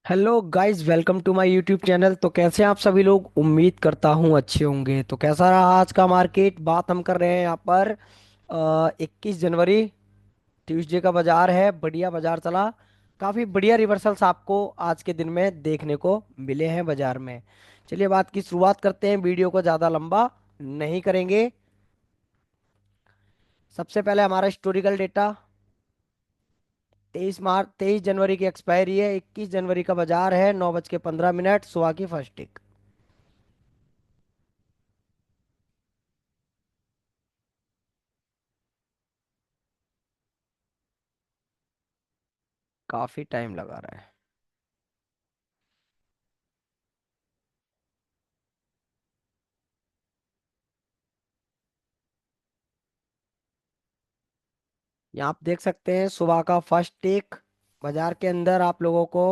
Hello guys, welcome to my YouTube channel. तो कैसे हैं आप सभी लोग? उम्मीद करता हूँ अच्छे होंगे। तो कैसा रहा आज का मार्केट? बात हम कर रहे हैं यहाँ पर 21 जनवरी, ट्यूसडे का बाजार है। बढ़िया बाजार चला। काफ़ी बढ़िया रिवर्सल्स आपको आज के दिन में देखने को मिले हैं बाजार में। चलिए बात की शुरुआत करते हैं, वीडियो को ज़्यादा लंबा नहीं करेंगे। सबसे पहले हमारा हिस्टोरिकल डेटा। 23 जनवरी की एक्सपायरी है। 21 जनवरी का बाजार है। 9:15 सुबह की फर्स्ट टिक। काफी टाइम लगा रहा है। यहाँ आप देख सकते हैं सुबह का फर्स्ट टेक बाजार के अंदर आप लोगों को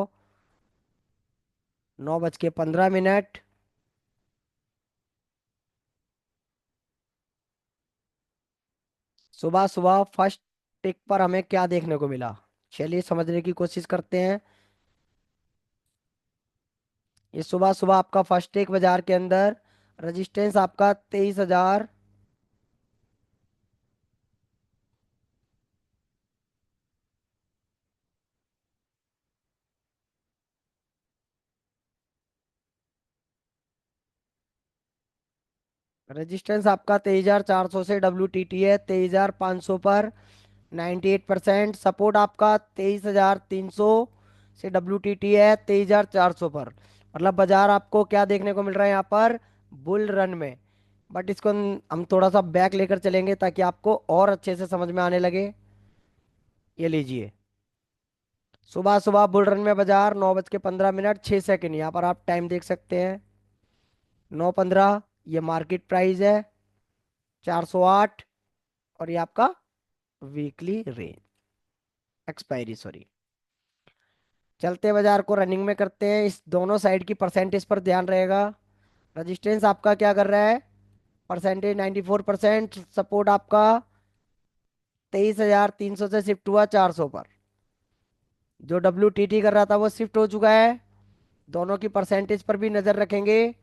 9:15। सुबह सुबह फर्स्ट टेक पर हमें क्या देखने को मिला, चलिए समझने की कोशिश करते हैं। ये सुबह सुबह आपका फर्स्ट टेक बाजार के अंदर रजिस्टेंस आपका 23,000। रजिस्टेंस आपका 23,400 से WTT है 23,500 पर। 98% सपोर्ट आपका 23,300 से WTT है 23,400 पर। मतलब बाजार आपको क्या देखने को मिल रहा है यहाँ पर? बुल रन में। बट इसको हम थोड़ा सा बैक लेकर चलेंगे ताकि आपको और अच्छे से समझ में आने लगे। ये लीजिए, सुबह सुबह बुल रन में बाजार 9:15 6 सेकंड, यहाँ पर आप टाइम देख सकते हैं। 9:15 ये मार्केट प्राइस है। 408 और ये आपका वीकली रेंज, एक्सपायरी सॉरी। चलते बाजार को रनिंग में करते हैं। इस दोनों साइड की परसेंटेज पर ध्यान रहेगा। रजिस्टेंस आपका क्या कर रहा है? परसेंटेज 94%। सपोर्ट आपका 23,300 से शिफ्ट हुआ 400 पर। जो WTT कर रहा था वो शिफ्ट हो चुका है। दोनों की परसेंटेज पर भी नजर रखेंगे।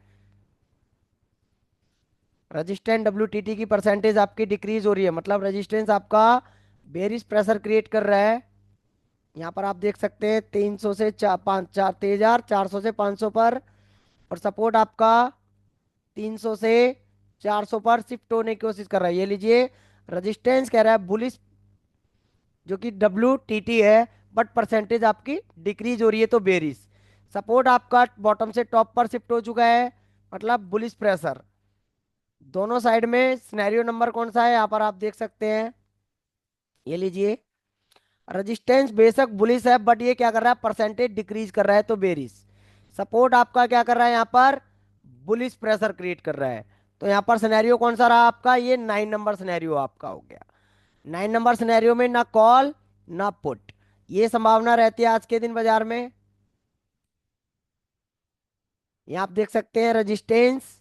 रजिस्टेंस WTT की परसेंटेज आपकी डिक्रीज हो रही है, मतलब रजिस्टेंस आपका बेरिश प्रेशर क्रिएट कर रहा है। यहाँ पर आप देख सकते हैं 300 से 4 से 500 पर। और सपोर्ट आपका 300 से 400 पर शिफ्ट होने की कोशिश कर रहा है। ये लीजिए, रजिस्टेंस कह रहा है बुलिश, जो कि WTT है, बट परसेंटेज आपकी डिक्रीज हो रही है तो बेरिश। सपोर्ट आपका बॉटम से टॉप पर शिफ्ट हो चुका है, मतलब बुलिश प्रेशर। दोनों साइड में सिनेरियो नंबर कौन सा है यहाँ पर आप देख सकते हैं। ये लीजिए, रजिस्टेंस बेशक बुलिश है बट ये क्या कर रहा है? परसेंटेज डिक्रीज कर रहा है तो बेरिश। सपोर्ट आपका क्या कर रहा है? यहाँ पर बुलिश प्रेशर क्रिएट कर रहा है। तो यहाँ पर सिनेरियो कौन सा रहा आपका? ये 9 नंबर सिनेरियो आपका हो गया। 9 नंबर सिनेरियो में ना कॉल ना पुट, ये संभावना रहती है आज के दिन बाजार में। यहाँ आप देख सकते हैं रजिस्टेंस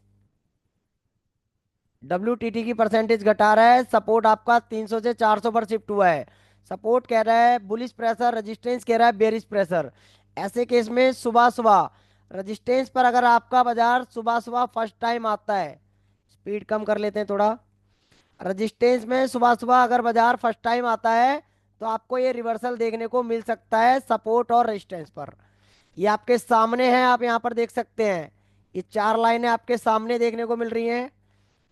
WTT की परसेंटेज घटा रहा है। सपोर्ट आपका 300 से 400 पर शिफ्ट हुआ है। सपोर्ट कह रहा है बुलिश प्रेशर, रजिस्टेंस कह रहा है बेरिश प्रेशर। ऐसे केस में सुबह सुबह रजिस्टेंस पर अगर आपका बाजार सुबह सुबह फर्स्ट टाइम आता है, स्पीड कम कर लेते हैं थोड़ा। रजिस्टेंस में सुबह सुबह अगर बाजार फर्स्ट टाइम आता है तो आपको ये रिवर्सल देखने को मिल सकता है सपोर्ट और रेजिस्टेंस पर। ये आपके सामने है, आप यहाँ पर देख सकते हैं। ये चार लाइनें आपके सामने देखने को मिल रही हैं।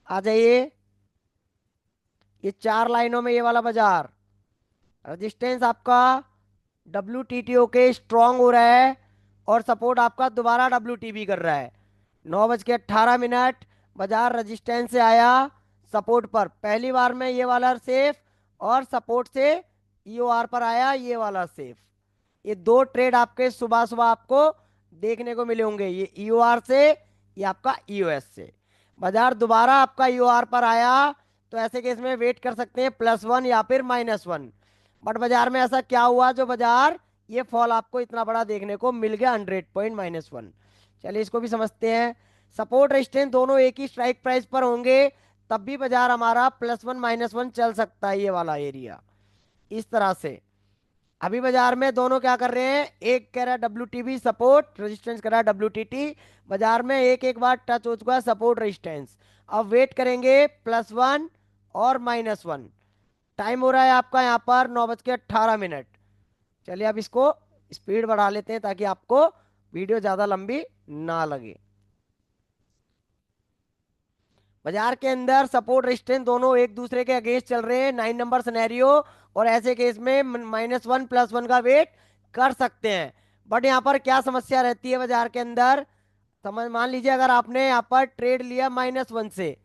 आ जाइए, ये चार लाइनों में ये वाला बाजार रजिस्टेंस आपका WTTO के स्ट्रांग हो रहा है और सपोर्ट आपका दोबारा WTB कर रहा है। 9:18 बाजार रजिस्टेंस से आया सपोर्ट पर, पहली बार में ये वाला सेफ, और सपोर्ट से EOR पर आया ये वाला सेफ। ये दो ट्रेड आपके सुबह सुबह आपको देखने को मिले होंगे, ये EOR से, ये आपका EOS से। बाजार दोबारा आपका EOR पर आया तो ऐसे केस में वेट कर सकते हैं +1 या फिर -1। बट बाजार में ऐसा क्या हुआ जो बाजार ये फॉल आपको इतना बड़ा देखने को मिल गया? 100 पॉइंट -1। चलिए इसको भी समझते हैं। सपोर्ट रेजिस्टेंस दोनों एक ही स्ट्राइक प्राइस पर होंगे तब भी बाजार हमारा +1 -1 चल सकता है, ये वाला एरिया इस तरह से। अभी बाजार में दोनों क्या कर रहे हैं, एक कह रहा है W T B support resistance, कर रहा है डब्ल्यू टी टी। बाजार में एक एक बार टच हो चुका है सपोर्ट रेजिस्टेंस। अब वेट करेंगे +1 और -1। टाइम हो रहा है आपका यहाँ पर 9:18। चलिए अब इसको स्पीड बढ़ा लेते हैं ताकि आपको वीडियो ज़्यादा लंबी ना लगे। बाजार के अंदर सपोर्ट रेजिस्टेंस दोनों एक दूसरे के अगेंस्ट चल रहे हैं, 9 नंबर सिनेरियो। और ऐसे केस में -1 +1 का वेट कर सकते हैं। बट यहाँ पर क्या समस्या रहती है बाजार के अंदर, समझ मान लीजिए अगर आपने यहाँ पर ट्रेड लिया -1 से,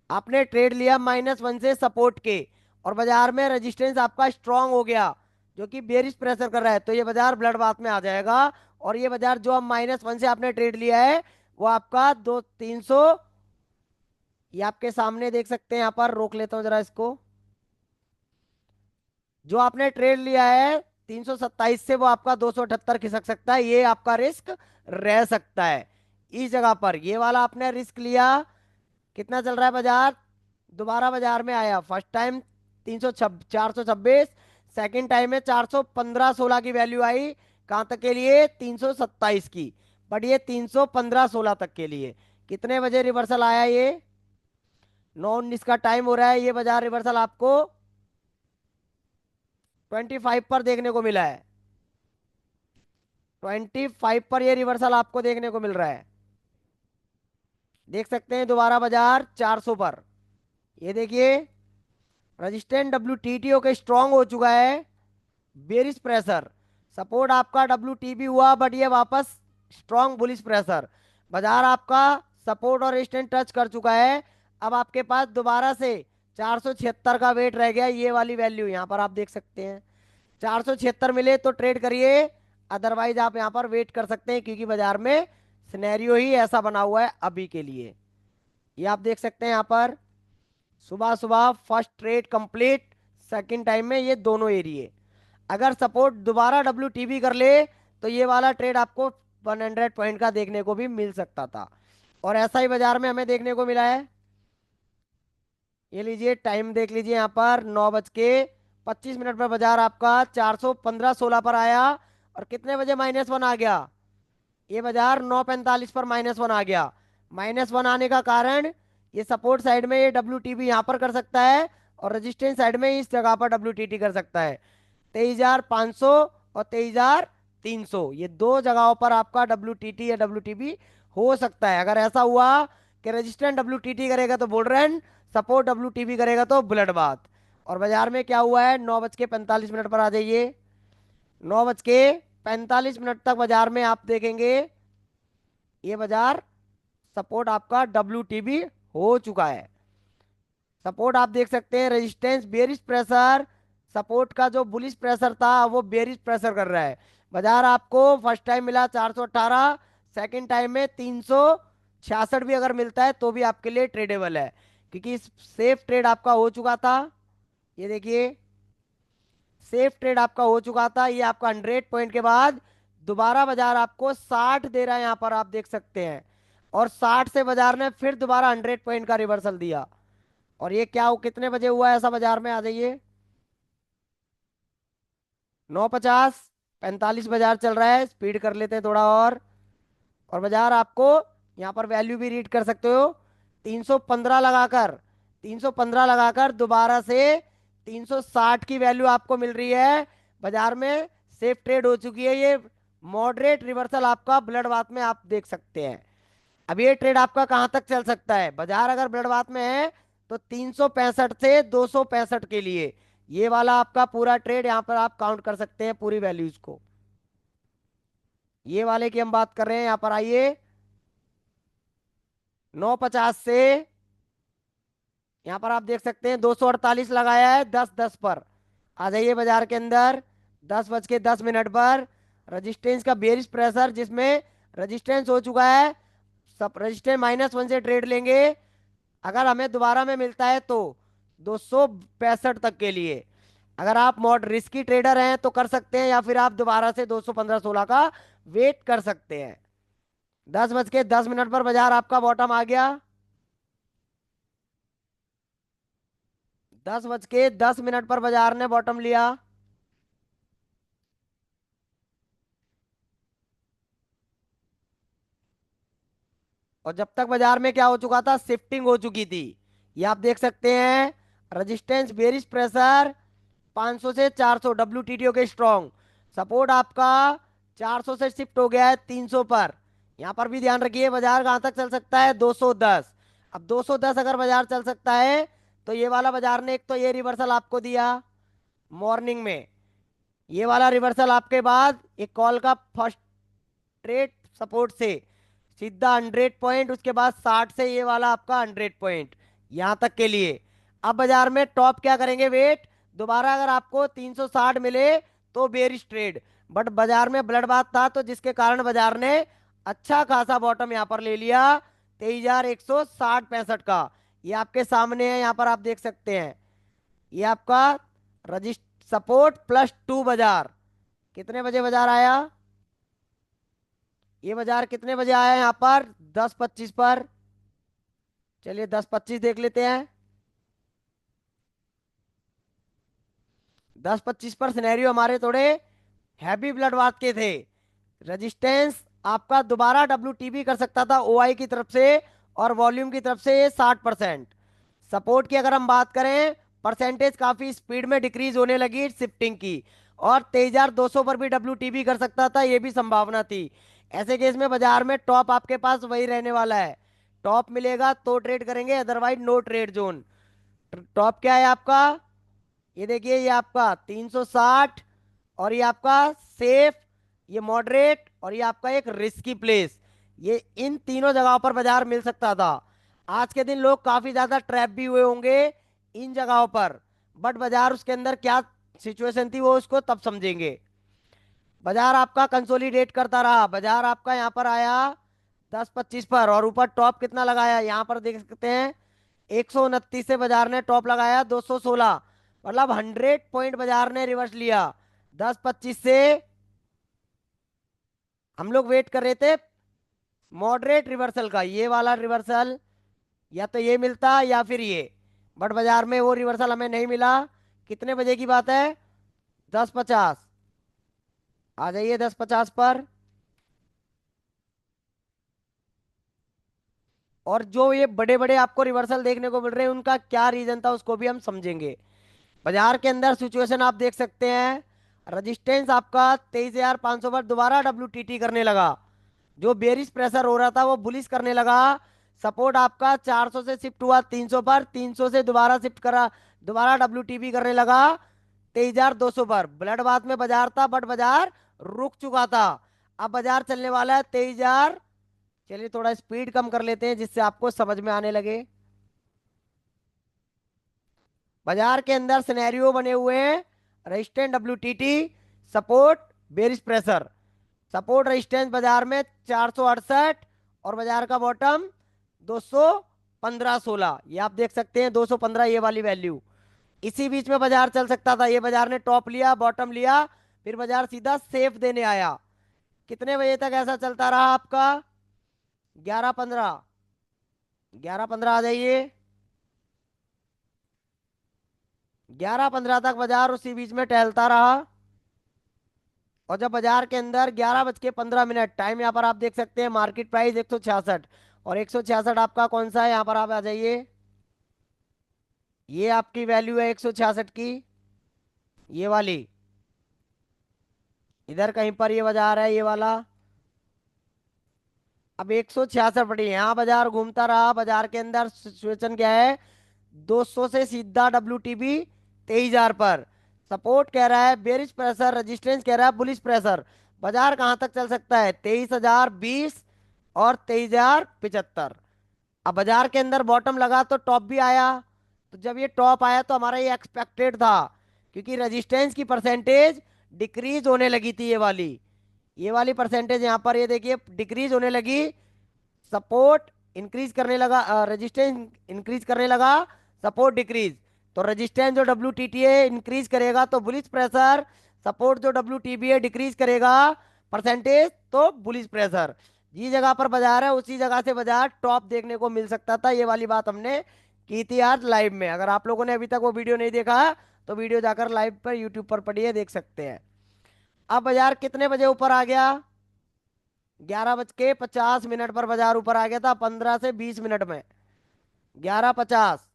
आपने ट्रेड लिया -1 से सपोर्ट के, और बाजार में रेजिस्टेंस आपका स्ट्रांग हो गया जो कि बेरिश प्रेशर कर रहा है, तो ये बाजार ब्लड बाथ में आ जाएगा। और ये बाजार जो अब -1 से आपने ट्रेड लिया है वो आपका 300, ये आपके सामने देख सकते हैं, यहाँ पर रोक लेता हूँ जरा इसको। जो आपने ट्रेड लिया है 327 से, वो आपका 278 खिसक सकता है, ये आपका रिस्क रह सकता है। इस जगह पर ये वाला आपने रिस्क लिया। कितना चल रहा है बाजार, दोबारा बाजार में आया फर्स्ट टाइम 426, सेकंड टाइम में 415-16 की वैल्यू आई। कहां तक के लिए, 327 की। बट ये 315-16 तक के लिए। कितने बजे रिवर्सल आया ये, 9:19 का टाइम हो रहा है। ये बाजार रिवर्सल आपको 25 पर देखने को मिला है। 25 पर ये रिवर्सल आपको देखने को मिल रहा है। देख सकते हैं दोबारा बाजार 400 पर। ये देखिए resistant W T T okay strong हो चुका है, बेरिश प्रेशर। सपोर्ट आपका डब्ल्यू टी बी हुआ बट ये वापस स्ट्रांग बुलिश प्रेशर। बाजार आपका सपोर्ट और रेजिस्टेंस टच कर चुका है। अब आपके पास दोबारा से 476 का वेट रह गया, ये वाली वैल्यू यहाँ पर आप देख सकते हैं। 476 मिले तो ट्रेड करिए, अदरवाइज आप यहाँ पर वेट कर सकते हैं क्योंकि बाजार में सिनेरियो ही ऐसा बना हुआ है अभी के लिए। ये आप देख सकते हैं यहाँ पर सुबह सुबह first trade complete, second time में ये दोनों एरिए। अगर सपोर्ट दोबारा डब्ल्यू टी बी कर ले तो ये वाला ट्रेड आपको 100 पॉइंट का देखने को भी मिल सकता था, और ऐसा ही बाजार में हमें देखने को मिला है। ये लीजिए टाइम देख लीजिए यहाँ पर 9:25 पर बाजार आपका 415-16 पर आया। और कितने बजे -1 आ गया, ये बाजार 9:45 पर -1 आ गया। -1 आने का कारण, ये सपोर्ट साइड में ये डब्ल्यू टी बी यहाँ पर कर सकता है, और रजिस्टेंस साइड में इस जगह पर डब्ल्यू टी टी कर सकता है। 23,500 और 23,300, ये दो जगहों पर आपका डब्ल्यू टी टी या डब्ल्यू टी बी हो सकता है। अगर ऐसा हुआ कि रजिस्टेंट डब्ल्यू टी टी करेगा तो bull run, support W T B करेगा तो ब्लड बाथ। और बाजार में क्या हुआ है, 9:45 पर आ जाइए। 9:45 तक बाजार में आप देखेंगे ये बाजार सपोर्ट आपका डब्ल्यू टी बी हो चुका है। सपोर्ट आप देख सकते हैं, रेजिस्टेंस बेरिश प्रेशर, सपोर्ट का जो बुलिश प्रेशर था वो बेरिश प्रेशर कर रहा है। बाजार आपको फर्स्ट टाइम मिला 418, सेकंड टाइम में 366 भी अगर मिलता है तो भी आपके लिए ट्रेडेबल है, क्योंकि सेफ ट्रेड आपका हो चुका था। ये देखिए सेफ ट्रेड आपका हो चुका था। ये आपका 100 पॉइंट के बाद दोबारा बाजार आपको 60 दे रहा है, यहाँ पर आप देख सकते हैं। और 60 से बाजार ने फिर दोबारा 100 पॉइंट का रिवर्सल दिया। और ये क्या कितने बजे हुआ है ऐसा, बाजार में आ जाइए। 9:50, 45 बाजार चल रहा है, स्पीड कर लेते हैं थोड़ा और बाजार आपको यहाँ पर वैल्यू भी रीड कर सकते हो। 315 लगाकर, 315 लगाकर दोबारा से 360 की वैल्यू आपको मिल रही है बाजार में। सेफ ट्रेड हो चुकी है ये। मॉडरेट रिवर्सल आपका ब्लड बाथ में आप देख सकते हैं। अब ये ट्रेड आपका कहां तक चल सकता है, बाजार अगर ब्लड बाथ में है तो 365 से 265 के लिए ये वाला आपका पूरा ट्रेड यहाँ पर आप काउंट कर सकते हैं पूरी वैल्यूज को। ये वाले की हम बात कर रहे हैं, यहाँ पर आइए। 9:50 से यहाँ पर आप देख सकते हैं 248 लगाया है 10:10 पर। आ जाइए बाजार के अंदर 10:10 पर। रजिस्टेंस का बेरिश प्रेशर जिसमें रजिस्टेंस हो चुका है, सब रजिस्टेंस -1 से ट्रेड लेंगे। अगर हमें दोबारा में मिलता है तो 265 तक के लिए। अगर आप मॉड रिस्की ट्रेडर हैं तो कर सकते हैं, या फिर आप दोबारा से 215-16 का वेट कर सकते हैं। 10:10 पर बाजार आपका बॉटम आ गया। 10:10 पर बाजार ने बॉटम लिया। और जब तक बाजार में क्या हो चुका था, शिफ्टिंग हो चुकी थी। ये आप देख सकते हैं, रेजिस्टेंस बेरिश प्रेशर 500 से 400 डब्ल्यूटीटीओ के स्ट्रॉन्ग। सपोर्ट आपका 400 से शिफ्ट हो गया है 300 पर। यहाँ पर भी ध्यान रखिए, बाजार कहाँ तक चल सकता है, 210। अब 210 अगर बाजार चल सकता है, तो ये वाला बाजार ने एक तो ये रिवर्सल आपको दिया मॉर्निंग में, ये वाला रिवर्सल आपके बाद एक कॉल का फर्स्ट ट्रेड सपोर्ट से सीधा 100 पॉइंट, उसके बाद 60 से ये वाला आपका 100 पॉइंट, यहां तक के लिए। अब बाजार में टॉप क्या करेंगे, वेट। दोबारा अगर आपको 360 मिले तो बेरिश ट्रेड, बट बाजार में ब्लड बाथ था, तो जिसके कारण बाजार ने अच्छा खासा बॉटम यहां पर ले लिया 23,160-65 का। ये आपके सामने है, यहां पर आप देख सकते हैं। ये आपका रजिस्ट सपोर्ट +2 बाजार कितने बजे बाजार आया, ये बाजार कितने बजे आया यहाँ पर, 10:25 पर। चलिए 10:25 देख लेते हैं। 10:25 पर सिनेरियो हमारे थोड़े हैवी ब्लड बाथ के थे। रेजिस्टेंस आपका दोबारा डब्ल्यू कर सकता था ओआई की तरफ से, और वॉल्यूम की तरफ से 60%। सपोर्ट की अगर हम बात करें, परसेंटेज काफी स्पीड में डिक्रीज होने लगी शिफ्टिंग की, और 23,200 पर भी डब्ल्यू कर सकता था, ये भी संभावना थी। ऐसे केस में बाजार में टॉप आपके पास वही रहने वाला है, टॉप मिलेगा तो ट्रेड करेंगे, otherwise no trade zone. Top क्या है आपका, ये देखिए, ये आपका 360, और ये आपका सेफ, ये मॉडरेट, और ये आपका एक रिस्की प्लेस। ये इन तीनों जगहों पर बाजार मिल सकता था। आज के दिन लोग काफी ज्यादा ट्रैप भी हुए होंगे इन जगहों पर, बट बाजार उसके अंदर क्या सिचुएशन थी वो उसको तब समझेंगे। बाजार आपका कंसोलिडेट करता रहा, बाजार आपका यहाँ पर आया 10:25 पर, और ऊपर टॉप कितना लगाया यहाँ पर देख सकते हैं, 129 से बाजार ने टॉप लगाया 216, मतलब 100 पॉइंट बाजार ने रिवर्स लिया। 10:25 से हम लोग वेट कर रहे थे मॉडरेट रिवर्सल का, ये वाला रिवर्सल या तो ये मिलता या फिर ये, बट बाजार में वो रिवर्सल हमें नहीं मिला। कितने बजे की बात है, 10:50। आ जाइए 10:50 पर। और जो ये बड़े बड़े आपको रिवर्सल देखने को मिल रहे हैं, उनका क्या रीजन था उसको भी हम समझेंगे। बाजार के अंदर सिचुएशन आप देख सकते हैं, रजिस्टेंस आपका 23,500 पर दोबारा डब्ल्यू करने लगा, जो बेरिश प्रेशर हो रहा था वो बुलिश करने लगा। सपोर्ट आपका 400 से शिफ्ट हुआ 300 पर, 300 से दोबारा शिफ्ट करा, दोबारा डब्ल्यू करने लगा 23,200 पर। ब्लड बाथ में बाजार था, बट बाजार रुक चुका था। अब बाजार चलने वाला है 23,000। चलिए थोड़ा स्पीड कम कर लेते हैं जिससे आपको समझ में आने लगे। बाजार के अंदर सिनेरियो बने हुए हैं, resistance WTT, support bearish pressure. Support resistance बाजार में 468, और बाजार का बॉटम 215-16, ये आप देख सकते हैं 215, ये वाली वैल्यू। इसी बीच में बाजार चल सकता था, ये बाजार ने टॉप लिया बॉटम लिया, फिर बाजार सीधा सेफ देने आया। कितने बजे तक ऐसा चलता रहा आपका, 11:15। 11:15 आ जाइए। 11:15 तक बाजार उसी बीच में टहलता रहा, और जब बाजार के अंदर 11:15 टाइम, यहाँ पर आप देख सकते हैं मार्केट प्राइस 166, और 166 आपका कौन सा है, यहाँ पर आप आ जाइए। ये आपकी वैल्यू है 166 की, ये वाली। इधर कहीं पर ये बाजार है, ये वाला। अब 166 पड़ी, यहाँ बाजार घूमता रहा। बाजार के अंदर सिचुएशन क्या है, 200 से सीधा डब्ल्यूटीबी 23,000 पर। सपोर्ट कह रहा है बेरिश प्रेशर, रेजिस्टेंस कह रहा है बुलिश प्रेशर। बाजार कहां तक चल सकता है, 23,020 और 23,075। अब बाजार के अंदर बॉटम लगा तो टॉप भी आया, तो जब ये टॉप आया तो हमारा ये एक्सपेक्टेड था, क्योंकि रेजिस्टेंस की परसेंटेज डिक्रीज होने लगी थी, ये वाली परसेंटेज यहाँ पर ये देखिए डिक्रीज होने लगी। सपोर्ट इंक्रीज करने लगा, रेजिस्टेंस इंक्रीज करने लगा, सपोर्ट डिक्रीज। तो रेजिस्टेंस जो डब्ल्यू टी टी है इंक्रीज करेगा तो बुलिश प्रेशर, सपोर्ट जो डब्ल्यू टी बी है डिक्रीज करेगा परसेंटेज तो बुलिश प्रेशर। जिस जगह पर बाजार है उसी जगह से बाजार टॉप देखने को मिल सकता था, ये वाली बात हमने की थी आज लाइव में। अगर आप लोगों ने अभी तक वो वीडियो नहीं देखा तो वीडियो जाकर लाइव पर यूट्यूब पर पढ़िए, देख सकते हैं। अब बाजार कितने बजे ऊपर आ गया, 11:50 पर बाजार ऊपर आ गया था, 15 से 20 मिनट में। 11:50।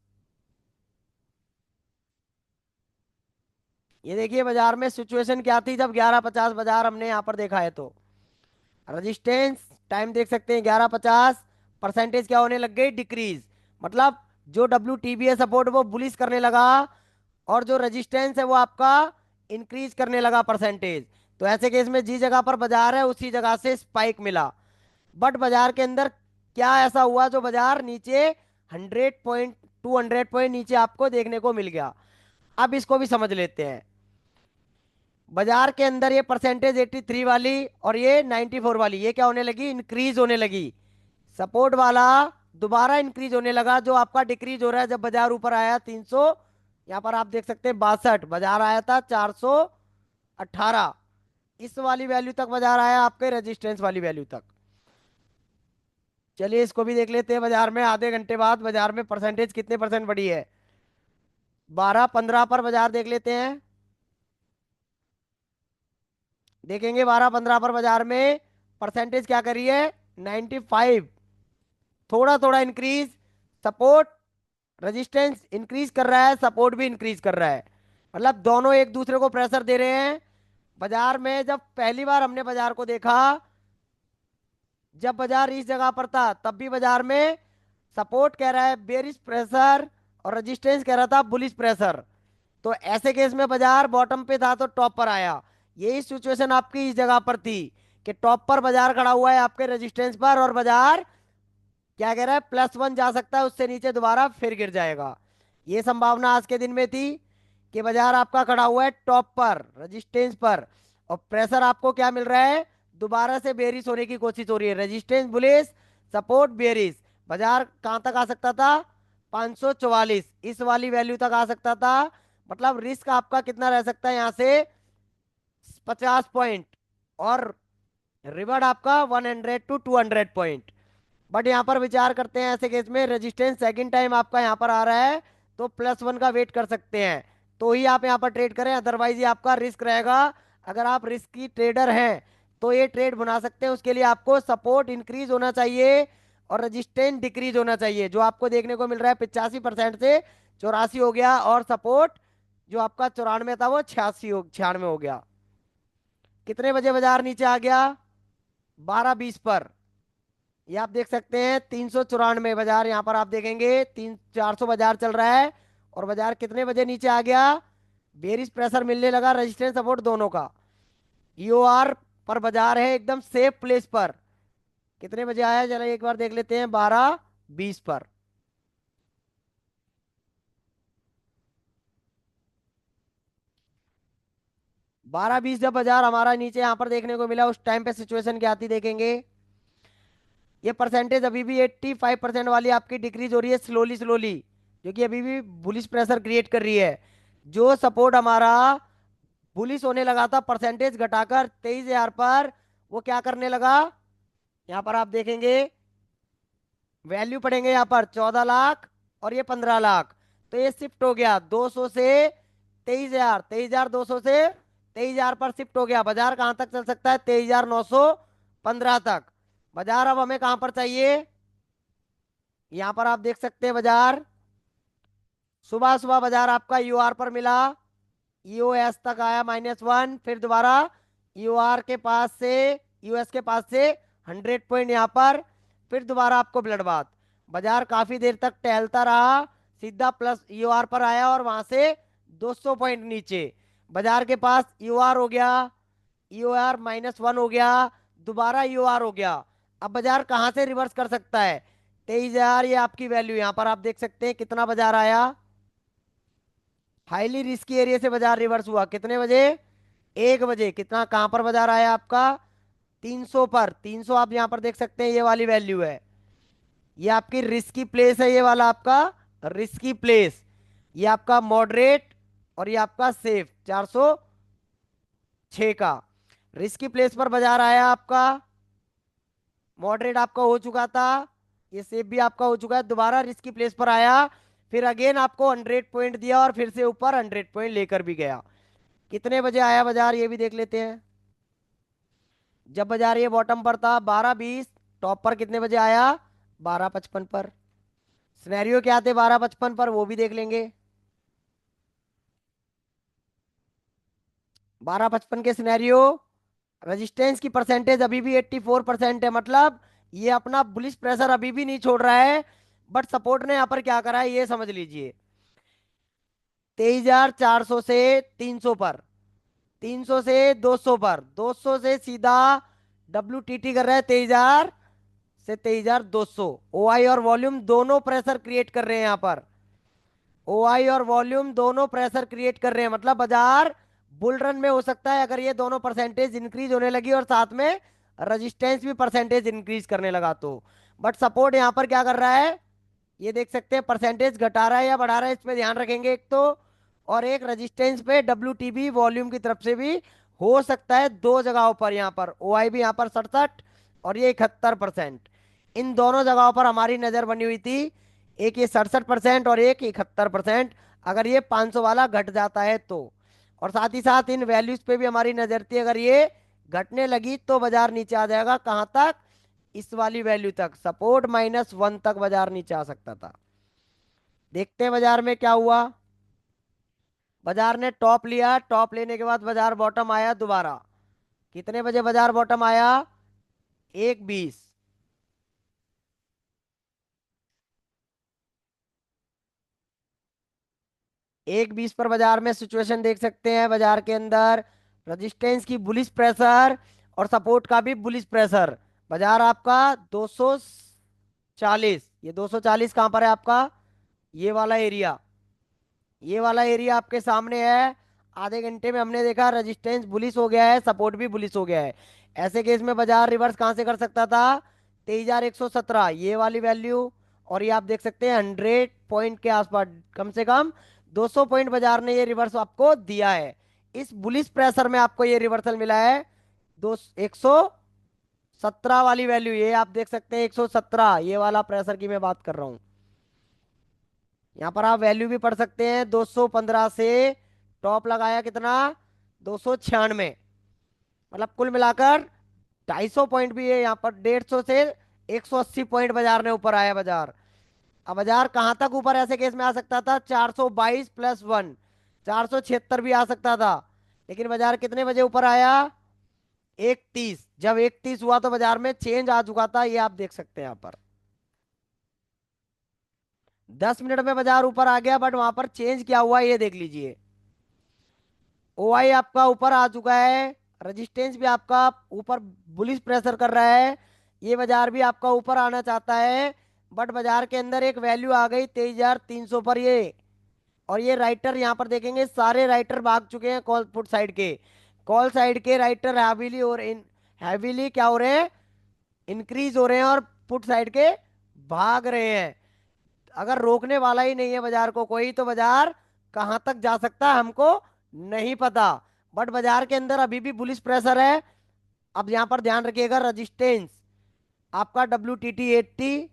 ये देखिए बाजार में सिचुएशन क्या थी जब 11:50 बाजार हमने यहाँ पर देखा है तो। रजिस्टेंस टाइम देख सकते हैं 11:50। परसेंटेज क्या होने लग गई, डिक्रीज। मतलब जो WTB है सपोर्ट वो बुलिश करने लगा, और जो रेजिस्टेंस है वो आपका इंक्रीज करने लगा परसेंटेज। तो ऐसे केस में जिस जगह पर बाजार है उसी जगह से स्पाइक मिला। बट बाजार के अंदर क्या ऐसा हुआ जो बाजार नीचे 100 पॉइंट, 200 पॉइंट नीचे आपको देखने को मिल गया। अब इसको भी समझ लेते हैं। बाजार के अंदर ये परसेंटेज 83 वाली और ये 94 वाली, ये क्या होने लगी, इंक्रीज होने लगी। सपोर्ट वाला दोबारा इंक्रीज होने लगा, जो आपका डिक्रीज हो रहा है जब बाजार ऊपर आया 300। यहाँ पर आप देख सकते हैं 62, बाजार आया था 418। इस वाली वैल्यू तक बाजार आया आपके रेजिस्टेंस वाली वैल्यू तक। चलिए इसको भी देख लेते हैं, बाजार में आधे घंटे बाद बाजार में परसेंटेज कितने परसेंट बढ़ी है। 12:15 पर बाजार देख लेते हैं। देखेंगे 12:15 पर बाजार में परसेंटेज क्या करी है, 95। थोड़ा थोड़ा इंक्रीज, सपोर्ट रेजिस्टेंस इंक्रीज कर रहा है, सपोर्ट भी इंक्रीज कर रहा है। मतलब दोनों एक दूसरे को प्रेशर दे रहे हैं। बाजार में जब पहली बार हमने बाजार को देखा, जब बाजार इस जगह पर था तब भी बाजार में सपोर्ट कह रहा है बेरिश प्रेशर, और रेजिस्टेंस कह रहा था बुलिश प्रेशर। तो ऐसे केस में बाजार बॉटम पे था तो टॉप पर आया। यही सिचुएशन आपकी इस जगह पर थी कि टॉप पर बाजार खड़ा हुआ है आपके रेजिस्टेंस पर, और बाजार क्या कह रहा है, +1 जा सकता है, उससे नीचे दोबारा फिर गिर जाएगा। ये संभावना आज के दिन में थी कि बाजार आपका खड़ा हुआ है टॉप पर रेजिस्टेंस पर, और प्रेशर आपको क्या मिल रहा है, दोबारा से बेरिश होने की कोशिश हो रही है। Resistance bullish, support bearish. बाजार कहां तक आ सकता था, 544 इस वाली वैल्यू तक आ सकता था। मतलब रिस्क आपका कितना रह सकता है यहाँ से, 50 पॉइंट, और रिवॉर्ड आपका 100 to 200 पॉइंट। बट यहाँ पर विचार करते हैं ऐसे केस में रेजिस्टेंस सेकंड टाइम आपका यहाँ पर आ रहा है, तो +1 का वेट कर सकते हैं, तो ही आप यहाँ पर ट्रेड करें, अदरवाइज ये आपका रिस्क रहेगा। अगर आप रिस्क की ट्रेडर हैं तो ये ट्रेड बना सकते हैं, उसके लिए आपको सपोर्ट इंक्रीज होना चाहिए और रेजिस्टेंस डिक्रीज होना चाहिए। जो आपको देखने को मिल रहा है 85% से 84 हो गया, और सपोर्ट जो आपका 94 था वो 96 हो गया। कितने बजे बाजार नीचे आ गया, 12:20 पर। ये आप देख सकते हैं 394 बाजार, यहाँ पर आप देखेंगे 400 बाजार चल रहा है, और बाजार कितने बजे नीचे आ गया, बेरिश प्रेशर मिलने लगा, रेजिस्टेंस सपोर्ट दोनों का। EOR पर बाजार है एकदम सेफ प्लेस पर। कितने बजे आया जरा एक बार देख लेते हैं, 12:20 पर। 12:20 जब बाजार हमारा नीचे यहाँ पर देखने को मिला, उस टाइम पे सिचुएशन क्या थी देखेंगे। ये परसेंटेज अभी भी 85% वाली आपकी डिक्रीज हो रही है स्लोली स्लोली, जो कि अभी भी बुलिश प्रेशर क्रिएट कर रही है। जो सपोर्ट हमारा बुलिश होने लगा था परसेंटेज घटाकर 23,000 पर, वो क्या करने लगा, यहाँ पर आप देखेंगे वैल्यू पड़ेंगे यहाँ पर 14 लाख और ये 15 लाख। तो ये शिफ्ट हो गया 200 से 23,000, 23,200 से 23,000 पर शिफ्ट हो गया। बाजार कहाँ तक चल सकता है, 23,915 तक। बाजार अब हमें कहाँ पर चाहिए, यहाँ पर आप देख सकते हैं बाजार सुबह सुबह बाजार आपका EOR पर मिला, EOS तक आया -1, फिर दोबारा EOR के पास से, यूएस के पास से 100 पॉइंट यहाँ पर, फिर दोबारा आपको ब्लड बाथ। बाजार काफी देर तक टहलता रहा, सीधा प्लस EOR पर आया, और वहां से 200 पॉइंट नीचे बाजार के पास EOR हो गया, EOR -1 हो गया, दोबारा EOR हो गया। अब बाजार कहाँ से रिवर्स कर सकता है, 23,000 ये आपकी वैल्यू, यहाँ पर आप देख सकते हैं कितना बाजार आया, हाईली रिस्की एरिया से बाजार रिवर्स हुआ कितने बजे, 1 बजे। कितना कहां पर बाजार आया आपका, 300 पर। 300 आप यहां पर देख सकते हैं, ये वाली वैल्यू है, ये आपकी रिस्की प्लेस है, ये वाला आपका रिस्की प्लेस। ये आपका मॉडरेट और ये आपका सेफ 406 का। रिस्की प्लेस पर बाजार आया आपका, मॉडरेट आपका हो चुका था, ये सेफ भी आपका हो चुका है, दोबारा रिस्की प्लेस पर आया, फिर अगेन आपको 100 पॉइंट दिया, और फिर से ऊपर 100 पॉइंट लेकर भी गया। कितने बजे आया बाजार ये भी देख लेते हैं। जब बाजार ये बॉटम पर था 12:20, टॉप पर कितने बजे आया? 12:55 पर। सिनेरियो क्या थे 12:55 पर, वो भी देख लेंगे। 12:55 के सिनेरियो, रेजिस्टेंस की परसेंटेज अभी भी 84% है, मतलब ये अपना बुलिश प्रेशर अभी भी नहीं छोड़ रहा है। बट सपोर्ट ने यहाँ पर क्या करा है ये समझ लीजिए। 23,400 से 300 पर, 300 से 200 पर, 200 से सीधा WTT कर रहा है 23,000 से 23,200। OI और वॉल्यूम दोनों प्रेशर क्रिएट कर रहे हैं यहाँ पर। OI और वॉल्यूम दोनों प्रेशर क्रिएट कर रहे हैं, मतलब बाजार बुल रन में हो सकता है अगर ये दोनों परसेंटेज इंक्रीज होने लगी और साथ में रजिस्टेंस भी परसेंटेज इंक्रीज करने लगा तो। बट सपोर्ट यहाँ पर क्या कर रहा है ये देख सकते हैं, परसेंटेज घटा रहा है या बढ़ा रहा है, इस पे ध्यान रखेंगे एक तो। और एक रेजिस्टेंस पे WTB वॉल्यूम की तरफ से भी हो सकता है, दो जगहों पर यहाँ पर OI भी यहाँ पर 67 और ये 71%। इन दोनों जगहों पर हमारी नजर बनी हुई थी, एक ये 67% और एक 71%। अगर ये 500 वाला घट जाता है तो, और साथ ही साथ इन वैल्यूज पे भी हमारी नजर थी, अगर ये घटने लगी तो बाजार नीचे आ जाएगा कहाँ तक? इस वाली वैल्यू तक, सपोर्ट -1 तक बाजार नीचे आ सकता था। देखते हैं बाजार में क्या हुआ। बाजार ने टॉप लिया, टॉप लेने के बाद बाजार बॉटम आया दोबारा। कितने बजे बाजार बॉटम आया? 1:20। 1:20 पर बाजार में सिचुएशन देख सकते हैं, बाजार के अंदर रजिस्टेंस की बुलिश प्रेशर और सपोर्ट का भी बुलिश प्रेशर। बाजार आपका 240, ये 240 कहां पर है आपका? ये वाला एरिया, ये वाला एरिया आपके सामने है। आधे घंटे में हमने देखा रेजिस्टेंस बुलिश हो गया है, सपोर्ट भी बुलिश हो गया है। ऐसे केस में बाजार रिवर्स कहां से कर सकता था? 23,117 ये वाली वैल्यू, और ये आप देख सकते हैं 100 पॉइंट के आसपास, कम से कम 200 पॉइंट बाजार ने ये रिवर्स आपको दिया है। इस बुलिश प्रेशर में आपको ये रिवर्सल मिला है। 117 वाली वैल्यू, ये आप देख सकते हैं 117, ये वाला प्रेशर की मैं बात कर रहा हूँ। यहाँ पर आप वैल्यू भी पढ़ सकते हैं, 215 से टॉप लगाया कितना? 296, मतलब कुल मिलाकर 250 पॉइंट भी है यहाँ पर। 150 से 180 पॉइंट बाजार ने ऊपर आया बाजार। अब बाजार कहाँ तक ऊपर ऐसे केस में आ सकता था? 422+1, 476 भी आ सकता था। लेकिन बाजार कितने बजे ऊपर आया? 1:30। जब 1:30 हुआ तो बाजार में चेंज आ चुका था, ये आप देख सकते हैं यहाँ पर। 10 मिनट में बाजार ऊपर आ गया, बट वहां पर चेंज क्या हुआ ये देख लीजिए। OI आपका ऊपर आ चुका है, रेजिस्टेंस भी आपका ऊपर बुलिश प्रेशर कर रहा है, ये बाजार भी आपका ऊपर आना चाहता है। बट बाजार के अंदर एक वैल्यू आ गई 23,300 पर ये। और ये राइटर यहाँ पर देखेंगे, सारे राइटर भाग चुके हैं कॉल पुट साइड के। कॉल साइड के राइटर हैवीली और इन हैवीली क्या हो रहे हैं? इंक्रीज हो रहे हैं, और पुट साइड के भाग रहे हैं। अगर रोकने वाला ही नहीं है बाजार को कोई, तो बाजार कहां तक जा सकता है हमको नहीं पता। बट बाजार के अंदर अभी भी बुलिश प्रेशर है। अब यहां पर ध्यान रखिएगा, रजिस्टेंस आपका WTT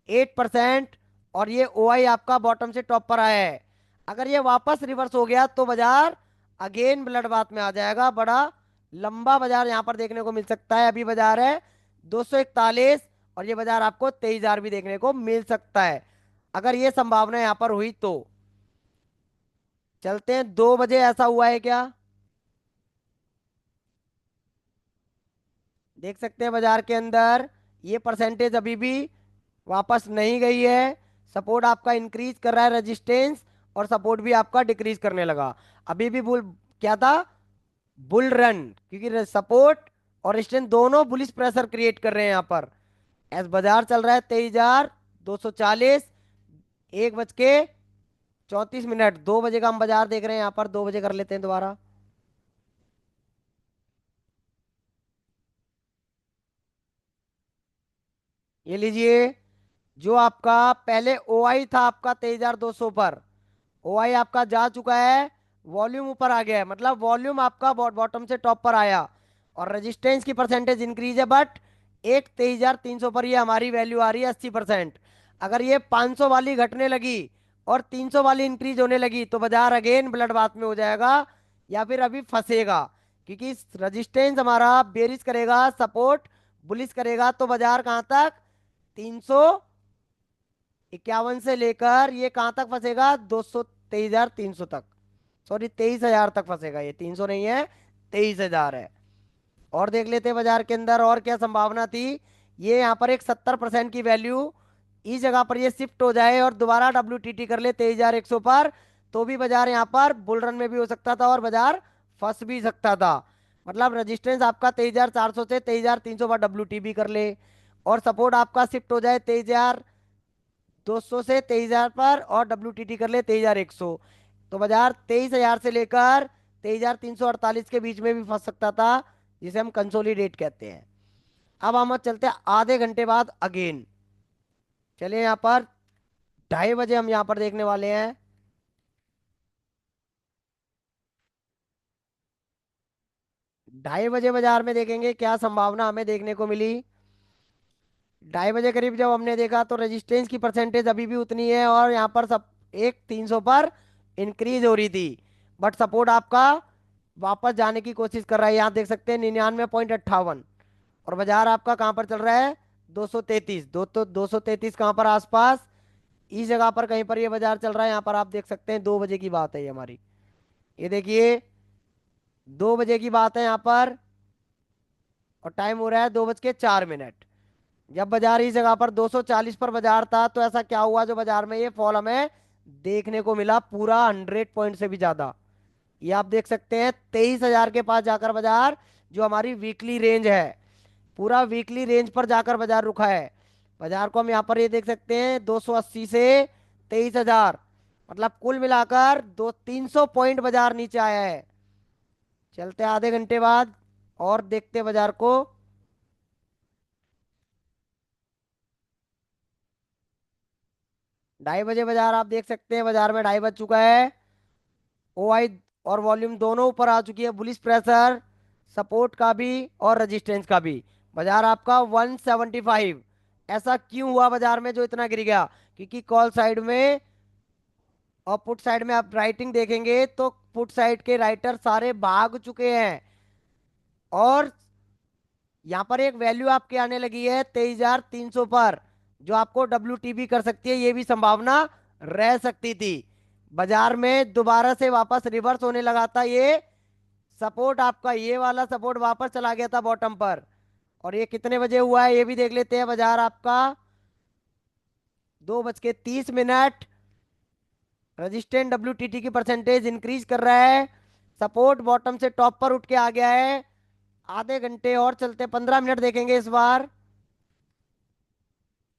8%, और ये OI आपका बॉटम से टॉप पर आया है। अगर ये वापस रिवर्स हो गया तो बाजार अगेन ब्लड बाथ में आ जाएगा। बड़ा लंबा बाजार यहाँ पर देखने को मिल सकता है। अभी बाजार है 241, और ये बाजार आपको 23,000 भी देखने को मिल सकता है, अगर ये संभावना यहाँ पर हुई तो। चलते हैं 2 बजे, ऐसा हुआ है क्या? देख सकते हैं बाजार के अंदर ये परसेंटेज अभी भी वापस नहीं गई है। सपोर्ट आपका इंक्रीज कर रहा है, रेजिस्टेंस और सपोर्ट भी आपका डिक्रीज करने लगा। अभी भी बुल क्या था? बुल रन, क्योंकि सपोर्ट और रेजिस्टेंस दोनों बुलिश प्रेशर क्रिएट कर रहे हैं यहाँ पर। एस बाजार चल रहा है 23,240, 1:34। 2 बजे का हम बाजार देख रहे हैं यहाँ पर, 2 बजे कर लेते हैं दोबारा। ये लीजिए, जो आपका पहले OI था आपका 23,200 पर, OI आपका जा चुका है, वॉल्यूम ऊपर आ गया है, मतलब वॉल्यूम आपका बॉटम से टॉप पर आया, और रेजिस्टेंस की परसेंटेज इंक्रीज है। बट एक 23,300 पर ये हमारी वैल्यू आ रही है 80%। अगर ये 500 वाली घटने लगी और 300 वाली इंक्रीज होने लगी तो बाजार अगेन ब्लड बाथ में हो जाएगा, या फिर अभी फंसेगा। क्योंकि रेजिस्टेंस हमारा बेरिश करेगा, सपोर्ट बुलिश करेगा, तो बाजार कहां तक, 351 से लेकर ये कहां तक फंसेगा, 223,300 तक। सॉरी, 23,000 तक फंसेगा। ये 300 नहीं है, 23,000 है। और देख लेते हैं बाजार के अंदर और क्या संभावना थी। ये यहाँ पर एक 70% की वैल्यू इस जगह पर ये शिफ्ट हो जाए और दोबारा WTT कर ले 23,100 पर, तो भी बाजार यहाँ पर बुल रन में भी हो सकता था और बाजार फंस भी सकता था। मतलब रेजिस्टेंस आपका 23,400 से 23,300 पर WTB कर ले, और सपोर्ट आपका शिफ्ट हो जाए 23,200 से 23,000 पर और WTT कर ले 23,100। तो बाजार 23,000 से लेकर 23,348 के बीच में भी फंस सकता था, जिसे हम कंसोलिडेट कहते हैं। अब हम चलते हैं आधे घंटे बाद अगेन। चलिए यहाँ पर 2:30 बजे हम यहाँ पर देखने वाले हैं। 2:30 बजे बाजार में देखेंगे क्या संभावना हमें देखने को मिली। 2:30 बजे करीब जब हमने देखा तो रेजिस्टेंस की परसेंटेज अभी भी उतनी है और यहाँ पर सब एक 300 पर इंक्रीज हो रही थी, बट सपोर्ट आपका वापस जाने की कोशिश कर रहा है। यहाँ देख सकते हैं 99.58, और बाजार आपका कहाँ पर चल रहा है, 233। 233 कहाँ पर, आसपास इस जगह पर कहीं पर ये बाजार चल रहा है। यहाँ पर आप देख सकते हैं 2 बजे की बात है ये हमारी। ये देखिए 2 बजे की बात है यहाँ पर, और टाइम हो रहा है 2:04। जब बाजार इस जगह पर 240 पर बाजार था, तो ऐसा क्या हुआ जो बाजार में ये फॉल हमें देखने को मिला, पूरा 100 पॉइंट से भी ज्यादा। ये आप देख सकते हैं 23,000 के पास जाकर बाजार, जो हमारी वीकली रेंज है, पूरा वीकली रेंज पर जाकर बाजार रुका है। बाजार को हम यहाँ पर ये देख सकते हैं 280 से 23,000, मतलब कुल मिलाकर 300 पॉइंट बाजार नीचे आया है। चलते हैं आधे घंटे बाद और देखते हैं बाजार को। 2:30 बजे बाजार आप देख सकते हैं, बाजार में 2:30 बज चुका है। OI और वॉल्यूम दोनों ऊपर आ चुकी है, बुलिश प्रेशर, सपोर्ट का भी और रेजिस्टेंस का भी। बाजार आपका 175। ऐसा क्यों हुआ बाजार में जो इतना गिर गया, क्योंकि कॉल साइड में और पुट साइड में आप राइटिंग देखेंगे तो पुट साइड के राइटर सारे भाग चुके हैं, और यहाँ पर एक वैल्यू आपके आने लगी है 23,300 पर, जो आपको WTB कर सकती है। ये भी संभावना रह सकती थी। बाजार में दोबारा से वापस रिवर्स होने लगा था ये सपोर्ट, आपका ये वाला सपोर्ट वापस चला गया था बॉटम पर। और ये कितने बजे हुआ है ये भी देख लेते हैं। बाजार आपका 2:30। रजिस्टेंट WTT की परसेंटेज इंक्रीज कर रहा है, सपोर्ट बॉटम से टॉप पर उठ के आ गया है। आधे घंटे और चलते, 15 मिनट देखेंगे इस बार।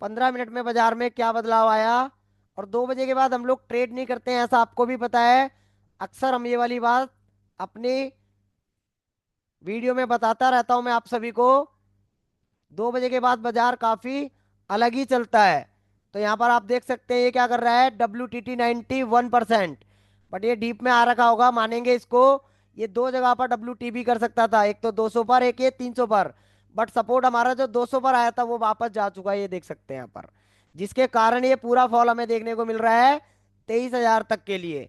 15 मिनट में बाजार में क्या बदलाव आया। और 2 बजे के बाद हम लोग ट्रेड नहीं करते हैं, ऐसा आपको भी पता है। अक्सर हम ये वाली बात अपनी वीडियो में बताता रहता हूं मैं आप सभी को। 2 बजे के बाद बाजार काफी अलग ही चलता है। तो यहाँ पर आप देख सकते हैं ये क्या कर रहा है, WTT 91%। बट ये डीप में आ रखा होगा, मानेंगे इसको। ये दो जगह पर WTB कर सकता था, एक तो 200 पर, एक ये 300 पर। बट सपोर्ट हमारा जो 200 पर आया था वो वापस जा चुका है, ये देख सकते हैं यहाँ पर, जिसके कारण ये पूरा फॉल हमें देखने को मिल रहा है 23,000 तक के लिए।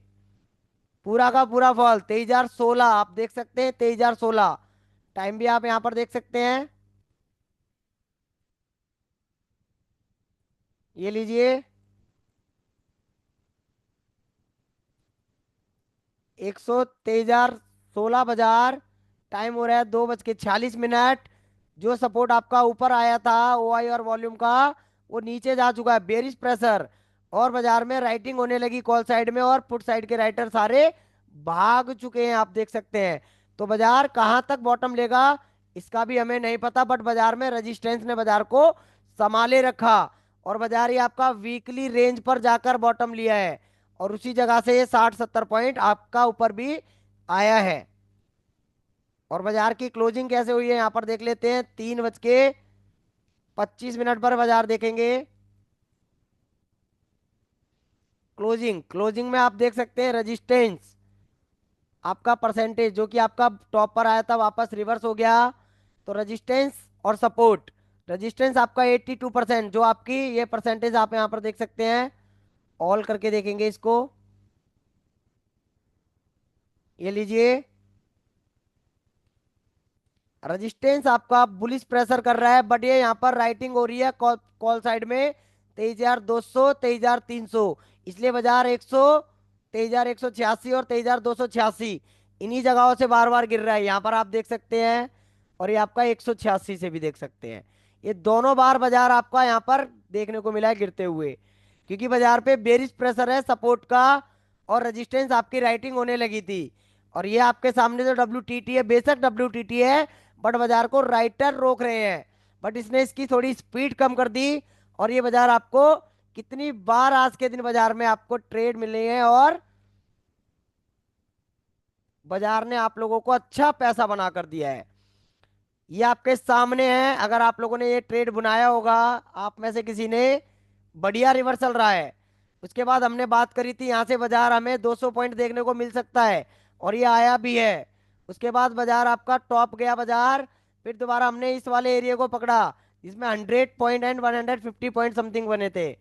पूरा का पूरा फॉल 23,016 आप देख सकते हैं, 23,016। टाइम भी आप यहाँ पर देख सकते हैं, ये लीजिए 123,016 बाजार। टाइम हो रहा है 2:46। जो सपोर्ट आपका ऊपर आया था OI और वॉल्यूम का, वो नीचे जा चुका है, बेरिश प्रेशर। और बाजार में राइटिंग होने लगी कॉल साइड में, और पुट साइड के राइटर सारे भाग चुके हैं, आप देख सकते हैं। तो बाजार कहां तक बॉटम लेगा इसका भी हमें नहीं पता, बट बाजार में रेजिस्टेंस ने बाजार को संभाले रखा, और बाजार ये आपका वीकली रेंज पर जाकर बॉटम लिया है, और उसी जगह से ये 60-70 पॉइंट आपका ऊपर भी आया है। और बाजार की क्लोजिंग कैसे हुई है यहाँ पर देख लेते हैं। 3:25 पर बाजार देखेंगे क्लोजिंग। क्लोजिंग में आप देख सकते हैं रेजिस्टेंस आपका परसेंटेज, जो कि आपका टॉप पर आया था वापस रिवर्स हो गया। तो रेजिस्टेंस और सपोर्ट, रेजिस्टेंस आपका 82%, जो आपकी ये परसेंटेज आप यहाँ पर देख सकते हैं। ऑल करके देखेंगे इसको, ये लीजिए रजिस्टेंस आपका बुलिश प्रेशर कर रहा है, बट ये यहाँ पर राइटिंग हो रही है कॉल कॉल साइड में 23,200, 23,300। इसलिए बाजार 100, 23,186 और 23,286 इन्हीं जगहों से बार बार गिर रहा है। यहाँ पर आप देख सकते हैं, और ये आपका 186 से भी देख सकते हैं। ये दोनों बार बाजार आपका यहाँ पर देखने को मिला है गिरते हुए, क्योंकि बाजार पे बेरिश प्रेशर है सपोर्ट का, और रेजिस्टेंस आपकी राइटिंग होने लगी थी। और ये आपके सामने जो WTT है, बेशक WTT है, बट बाजार को राइटर रोक रहे हैं। बट इसने इसकी थोड़ी स्पीड कम कर दी, और ये बाजार आपको कितनी बार आज के दिन बाजार में आपको ट्रेड मिले हैं, और बाजार ने आप लोगों को अच्छा पैसा बना कर दिया है। ये आपके सामने है, अगर आप लोगों ने ये ट्रेड बनाया होगा, आप में से किसी ने, बढ़िया रिवर्सल रहा है। उसके बाद हमने बात करी थी यहाँ से बाजार हमें 200 पॉइंट देखने को मिल सकता है, और ये आया भी है। उसके बाद बाजार आपका टॉप गया बाजार, फिर दोबारा हमने इस वाले एरिया को पकड़ा जिसमें 100 पॉइंट एंड 150 पॉइंट समथिंग बने थे।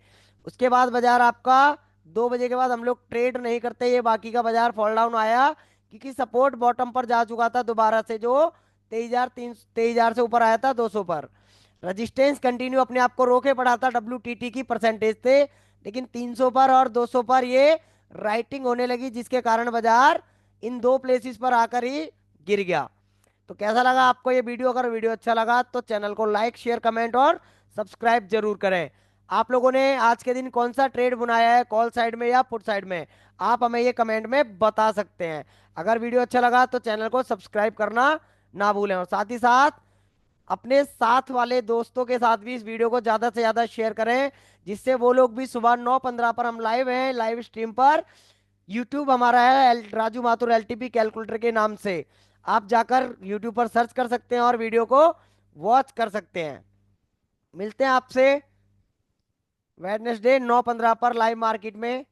उसके बाद बाजार आपका 2 बजे के बाद हम लोग ट्रेड नहीं करते, ये बाकी का बाजार फॉल डाउन आया, क्योंकि सपोर्ट बॉटम पर जा चुका था दोबारा से, जो 23,000 से ऊपर आया था 200 पर। रजिस्टेंस कंटिन्यू अपने आप को रोके पड़ा था WTT की परसेंटेज से, लेकिन 300 पर और 200 पर ये राइटिंग होने लगी, जिसके कारण बाजार इन दो प्लेसेस पर आकर ही गिर गया। तो कैसा लगा आपको ये वीडियो? अगर वीडियो अच्छा लगा तो चैनल को लाइक शेयर कमेंट और सब्सक्राइब जरूर करें। आप लोगों ने आज के दिन कौन सा ट्रेड बनाया है, कॉल साइड में या पुट साइड में? आप हमें ये कमेंट में बता सकते हैं। अगर वीडियो अच्छा लगा तो चैनल को सब्सक्राइब करना ना भूलें, और साथ ही साथ अपने साथ वाले दोस्तों के साथ भी इस वीडियो को ज्यादा से ज्यादा शेयर करें, जिससे वो लोग भी सुबह 9:15 पर हम लाइव हैं, लाइव स्ट्रीम पर। यूट्यूब हमारा है राजू माथुर LTP कैलकुलेटर के नाम से। आप जाकर यूट्यूब पर सर्च कर सकते हैं और वीडियो को वॉच कर सकते हैं। मिलते हैं आपसे वेडनेसडे 9:15 पर लाइव मार्केट में।